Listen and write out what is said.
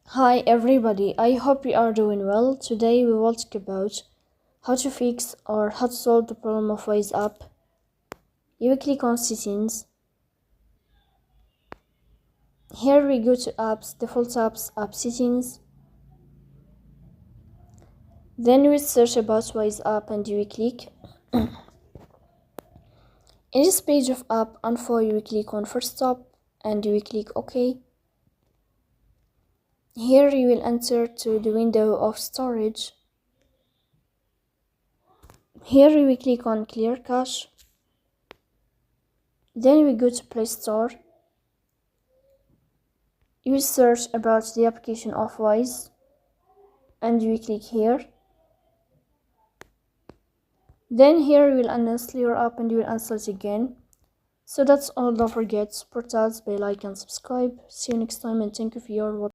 Hi everybody, I hope you are doing well. Today we will talk about how to fix or how to solve the problem of Wise app. You will click on settings. Here we go to apps, default apps, app settings. Then we search about Wise app and you will click. In this page of app info you will click on first stop and you will click OK. Here you will enter to the window of storage. Here you will click on clear cache. Then we go to Play Store. You will search about the application of Wise and you will click here. Then here you will uninstall your app and you will install it again. So that's all. Don't forget, support us by like and subscribe. See you next time and thank you for your watching.